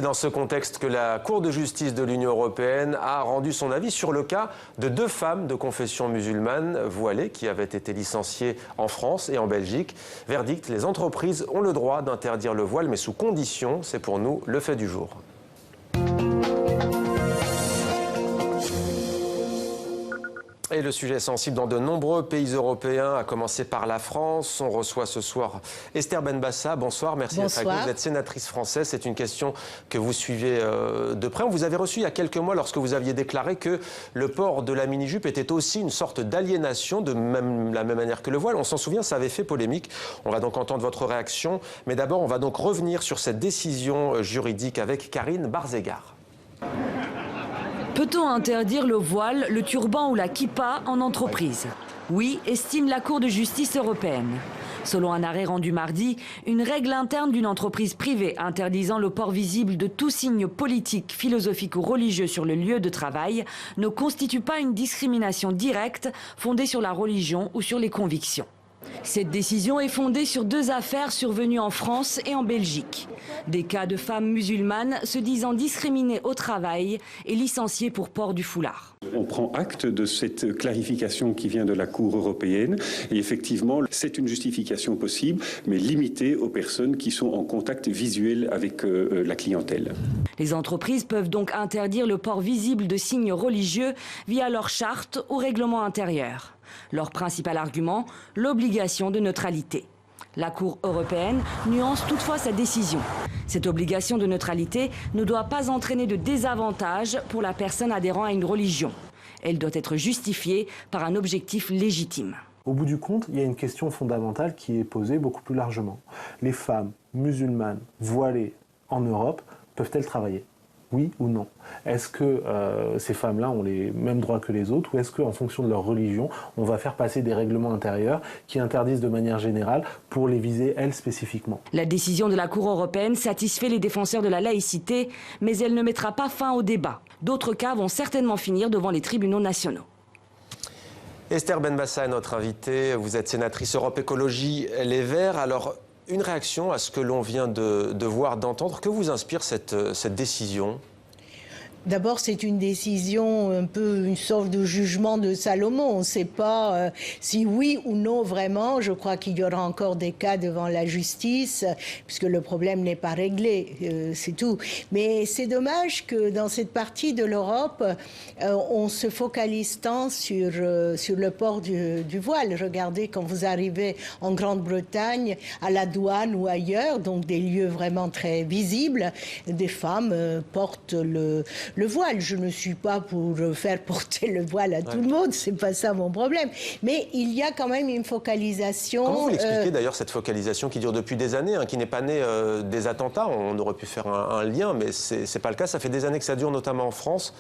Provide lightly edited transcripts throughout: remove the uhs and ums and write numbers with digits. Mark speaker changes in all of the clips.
Speaker 1: Dans ce contexte que la Cour de justice de l'Union européenne a rendu son avis sur le cas de 2 femmes de confession musulmane voilées qui avaient été licenciées en France et en Belgique. Verdict, les entreprises ont le droit d'interdire le voile, mais sous condition. C'est pour nous le fait du jour. Et le sujet est sensible dans de nombreux pays européens, à commencer par la France. On reçoit ce soir Esther Benbassa. Bonsoir, merci d'être avec nous. Vous êtes sénatrice française. C'est une question que vous suivez de près. On vous avait reçu il y a quelques mois lorsque vous aviez déclaré que le port de la mini-jupe était aussi une sorte d'aliénation, de la même manière que le voile. On s'en souvient, ça avait fait polémique. On va donc entendre votre réaction. Mais d'abord, on va donc revenir sur cette décision juridique avec Karine Barzegar.
Speaker 2: Peut-on interdire le voile, le turban ou la kippa en entreprise? Oui, estime la Cour de justice européenne. Selon un arrêt rendu mardi, une règle interne d'une entreprise privée interdisant le port visible de tout signe politique, philosophique ou religieux sur le lieu de travail ne constitue pas une discrimination directe fondée sur la religion ou sur les convictions. Cette décision est fondée sur 2 affaires survenues en France et en Belgique. Des cas de femmes musulmanes se disant discriminées au travail et licenciées pour port du foulard.
Speaker 3: On prend acte de cette clarification qui vient de la Cour européenne et effectivement c'est une justification possible mais limitée aux personnes qui sont en contact visuel avec la clientèle.
Speaker 2: Les entreprises peuvent donc interdire le port visible de signes religieux via leur charte ou règlement intérieur. Leur principal argument, l'obligation de neutralité. La Cour européenne nuance toutefois sa décision. Cette obligation de neutralité ne doit pas entraîner de désavantages pour la personne adhérant à une religion. Elle doit être justifiée par un objectif légitime.
Speaker 4: Au bout du compte, il y a une question fondamentale qui est posée beaucoup plus largement. Les femmes musulmanes voilées en Europe peuvent-elles travailler ? Oui ou non? Est-ce que ces femmes-là ont les mêmes droits que les autres ou est-ce qu'en fonction de leur religion, on va faire passer des règlements intérieurs qui interdisent de manière générale pour les viser, elles, spécifiquement?
Speaker 2: La décision de la Cour européenne satisfait les défenseurs de la laïcité, mais elle ne mettra pas fin au débat. D'autres cas vont certainement finir devant les tribunaux nationaux.
Speaker 1: Esther Benbassa est notre invitée. Vous êtes sénatrice Europe Écologie Les Verts. Alors, une réaction à ce que l'on vient de voir, d'entendre. Que vous inspire cette décision ?
Speaker 5: D'abord, c'est une décision, un peu une sorte de jugement de Salomon. On ne sait pas si oui ou non vraiment. Je crois qu'il y aura encore des cas devant la justice, puisque le problème n'est pas réglé, c'est tout. Mais c'est dommage que dans cette partie de l'Europe, on se focalise tant sur le port du voile. Regardez quand vous arrivez en Grande-Bretagne, à la douane ou ailleurs, donc des lieux vraiment très visibles, des femmes portent le voile. Je ne suis pas pour faire porter le voile à tout le monde, c'est pas ça mon problème. Mais il y a quand même une focalisation.
Speaker 1: Comment vous l'expliquez d'ailleurs, cette focalisation qui dure depuis des années, qui n'est pas née des attentats? On aurait pu faire un lien, mais c'est pas le cas. Ça fait des années que ça dure, notamment en France.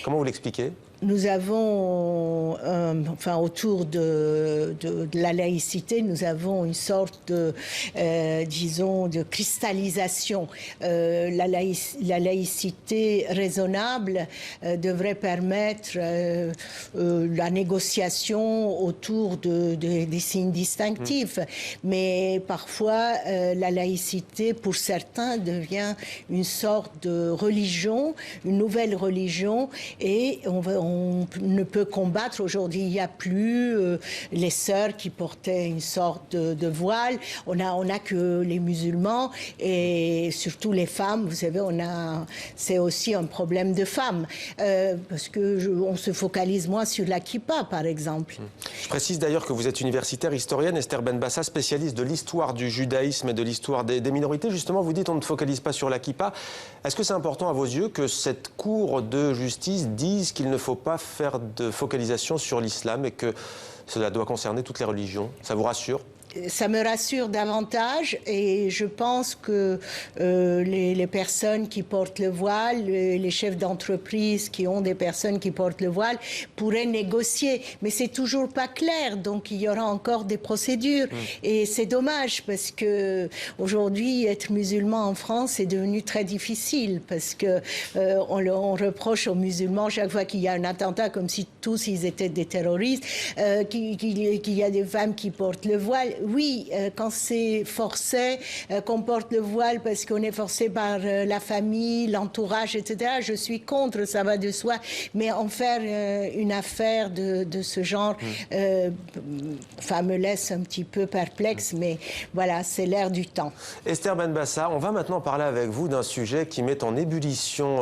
Speaker 1: Comment vous l'expliquez?
Speaker 5: Nous avons, autour de la laïcité, nous avons une sorte disons, de cristallisation. La laïcité raisonnable devrait permettre la négociation autour des signes distinctifs. Mais parfois, la laïcité, pour certains, devient une sorte de religion, une nouvelle religion, et on ne peut combattre. Aujourd'hui, il n'y a plus les sœurs qui portaient une sorte de voile. On a que les musulmans et surtout les femmes. Vous savez, c'est aussi un problème de femmes parce que on se focalise moins sur la kippa, par exemple.
Speaker 1: Je précise d'ailleurs que vous êtes universitaire, historienne, Esther Benbassa, spécialiste de l'histoire du judaïsme et de l'histoire des minorités. Justement, vous dites on ne focalise pas sur la kippa. Est-ce que c'est important à vos yeux que cette Cour de justice dise qu'il ne faut pas faire de focalisation sur l'islam et que cela doit concerner toutes les religions? Ça vous rassure?
Speaker 5: Ça me rassure davantage et je pense que les personnes qui portent le voile, les chefs d'entreprise qui ont des personnes qui portent le voile pourraient négocier. Mais c'est toujours pas clair, donc il y aura encore des procédures. Et c'est dommage parce que aujourd'hui, être musulman en France est devenu très difficile parce que on reproche aux musulmans chaque fois qu'il y a un attentat comme si tous ils étaient des terroristes, qu'il y a des femmes qui portent le voile. oui, quand c'est forcé, qu'on porte le voile parce qu'on est forcé par la famille, l'entourage, etc., je suis contre, ça va de soi. Mais en faire une affaire de ce genre, me laisse un petit peu perplexe, mais voilà, c'est l'air du temps.
Speaker 1: Esther Benbassa, on va maintenant parler avec vous d'un sujet qui met en ébullition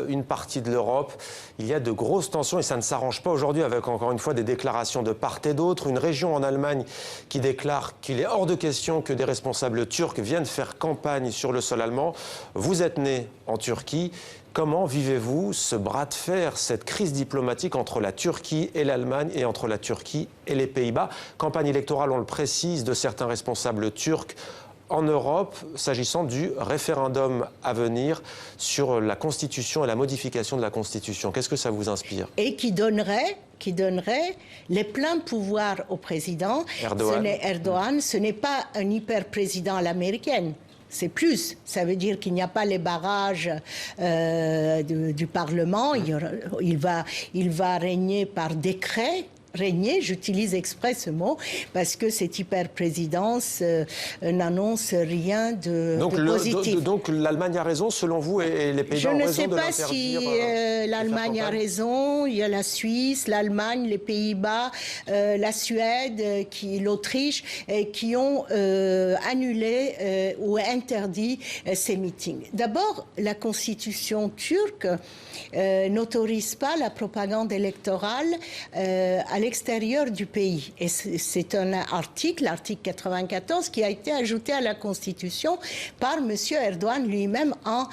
Speaker 1: une partie de l'Europe. Il y a de grosses tensions et ça ne s'arrange pas aujourd'hui avec, encore une fois, des déclarations de part et d'autre. Une région en Allemagne qui déclare qu'il est hors de question que des responsables turcs viennent faire campagne sur le sol allemand. Vous êtes né en Turquie. Comment vivez-vous ce bras de fer, cette crise diplomatique entre la Turquie et l'Allemagne et entre la Turquie et les Pays-Bas? Campagne électorale, on le précise, de certains responsables turcs en Europe, s'agissant du référendum à venir sur la Constitution et la modification de la Constitution. Qu'est-ce que ça vous inspire?
Speaker 5: Et qui donnerait les pleins pouvoirs au président. Erdogan. Ce n'est pas un hyper-président à l'américaine. C'est plus. Ça veut dire qu'il n'y a pas les barrages du Parlement. Il va régner par décret. Régner, j'utilise exprès ce mot, parce que cette hyper-présidence n'annonce rien de positif.
Speaker 1: Donc l'Allemagne a raison, selon vous, et les Pays-Bas ont raison de l'interdire?
Speaker 5: Je ne sais pas si l'Allemagne a raison. Il y a la Suisse, l'Allemagne, les Pays-Bas, la Suède, l'Autriche, qui ont annulé ou interdit ces meetings. D'abord, la Constitution turque n'autorise pas la propagande électorale à l'extérieur du pays. Et c'est un article, l'article 94, qui a été ajouté à la Constitution par M. Erdogan lui-même en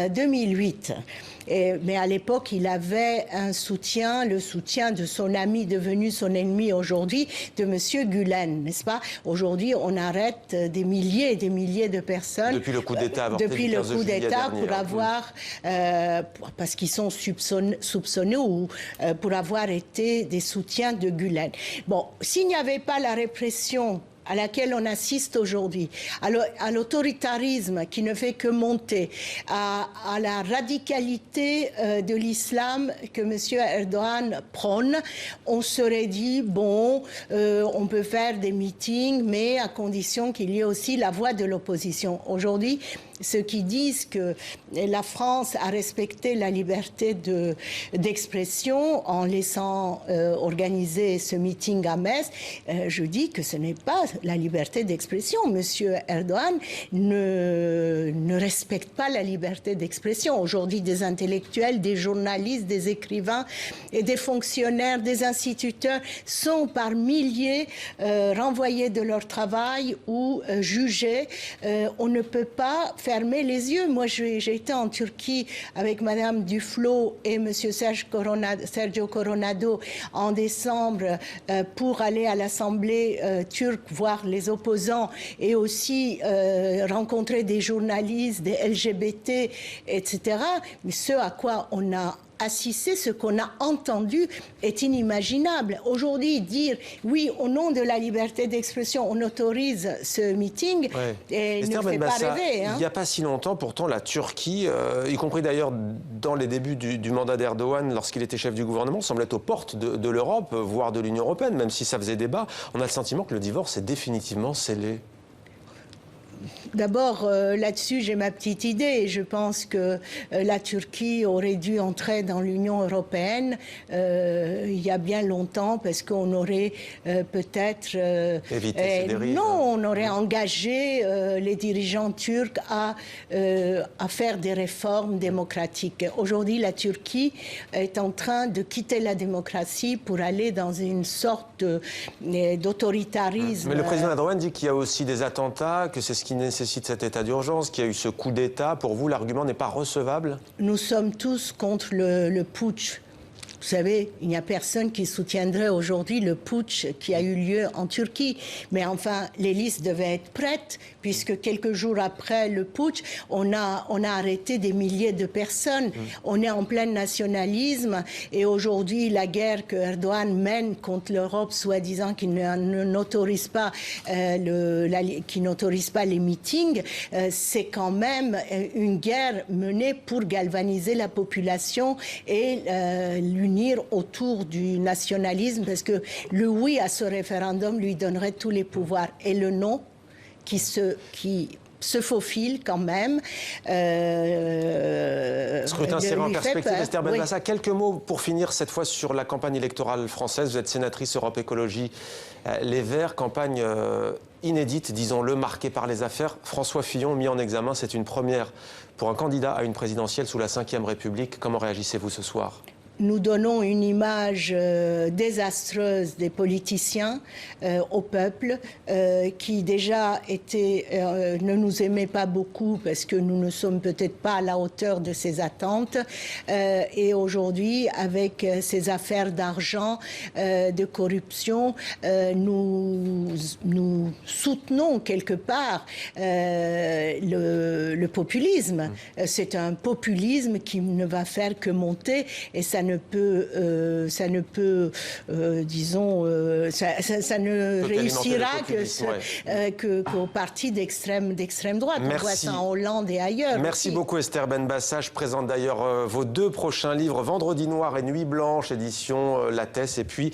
Speaker 5: 2008. Mais à l'époque, il avait un soutien, le soutien de son ami devenu son ennemi aujourd'hui, de M. Gülen, n'est-ce pas? Aujourd'hui, on arrête des milliers et des milliers de personnes.
Speaker 1: Depuis le coup d'État,
Speaker 5: pour avoir, parce qu'ils sont soupçonnés ou pour avoir été des soutiens de Gülen. Bon, s'il n'y avait pas la répression à laquelle on assiste aujourd'hui, à l'autoritarisme qui ne fait que monter, à la radicalité de l'islam que M. Erdogan prône, on serait dit, bon, on peut faire des meetings, mais à condition qu'il y ait aussi la voix de l'opposition. Aujourd'hui, ceux qui disent que la France a respecté la liberté d'expression en laissant organiser ce meeting à Metz, je dis que ce n'est pas la liberté d'expression. Monsieur Erdogan ne respecte pas la liberté d'expression. Aujourd'hui, des intellectuels, des journalistes, des écrivains et des fonctionnaires, des instituteurs sont par milliers renvoyés de leur travail ou jugés. On ne peut pas fermer les yeux. Moi, j'ai été en Turquie avec Madame Duflo et Monsieur Sergio Coronado en décembre pour aller à l'Assemblée turque voir les opposants et aussi rencontrer des journalistes, des LGBT, etc. Mais ce à quoi on a assisté, ce qu'on a entendu est inimaginable. Aujourd'hui, dire oui, au nom de la liberté d'expression, on autorise ce meeting et ne fait pas rêver.
Speaker 1: Il n'y a pas si longtemps, pourtant, la Turquie, y compris d'ailleurs dans les débuts du mandat d'Erdogan, lorsqu'il était chef du gouvernement, semblait aux portes de l'Europe, voire de l'Union européenne, même si ça faisait débat. On a le sentiment que le divorce est définitivement scellé.
Speaker 5: D'abord, là-dessus, j'ai ma petite idée. Je pense que la Turquie aurait dû entrer dans l'Union européenne il y a bien longtemps, parce qu'on aurait peut-être...
Speaker 1: évité ces dérives.
Speaker 5: Non, on aurait engagé les dirigeants turcs à faire des réformes démocratiques. Aujourd'hui, la Turquie est en train de quitter la démocratie pour aller dans une sorte d'autoritarisme.
Speaker 1: Mais le président Erdogan dit qu'il y a aussi des attentats, que c'est ce qui nécessite cet état d'urgence, qu'il y a eu ce coup d'État. Pour vous, l'argument n'est pas recevable?
Speaker 5: Nous sommes tous contre le putsch. Vous savez, il n'y a personne qui soutiendrait aujourd'hui le putsch qui a eu lieu en Turquie. Mais enfin, les listes devaient être prêtes, puisque quelques jours après le putsch, on a arrêté des milliers de personnes. On est en plein nationalisme. Et aujourd'hui, la guerre que Erdogan mène contre l'Europe, soi-disant qu'il n'autorise pas, les meetings, c'est quand même une guerre menée pour galvaniser la population et lui unir autour du nationalisme, parce que le oui à ce référendum lui donnerait tous les pouvoirs, et le non qui se faufile quand même.
Speaker 1: Scrutin serré en perspective, Esther Benbassa. Oui. Quelques mots pour finir cette fois sur la campagne électorale française. Vous êtes sénatrice Europe Écologie Les Verts, campagne inédite, disons-le, marquée par les affaires. François Fillon mis en examen, c'est une première pour un candidat à une présidentielle sous la Ve République. Comment réagissez-vous ce soir ?
Speaker 5: Nous donnons une image désastreuse des politiciens au peuple qui déjà ne nous aimait pas beaucoup parce que nous ne sommes peut-être pas à la hauteur de ses attentes. Et aujourd'hui, avec ces affaires d'argent, de corruption, nous soutenons quelque part le populisme. C'est un populisme qui ne va faire que monter, et ça ne réussira qu'aux partis d'extrême droite.
Speaker 1: Merci.
Speaker 5: On voit ça en Hollande et ailleurs.
Speaker 1: Merci
Speaker 5: aussi.
Speaker 1: beaucoup Esther Benbassa. Je présente d'ailleurs vos 2 prochains livres, Vendredi noir et Nuit blanche, édition Lattès, et puis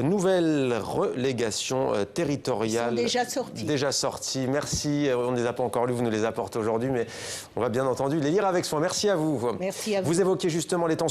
Speaker 1: Nouvelle relégation territoriale.
Speaker 5: Ils sont
Speaker 1: déjà sortis. Merci. On ne les a pas encore lus, vous nous les apportez aujourd'hui, mais on va bien entendu les lire avec soin. Merci à vous.
Speaker 5: Merci à vous.
Speaker 1: Vous évoquez justement les tensions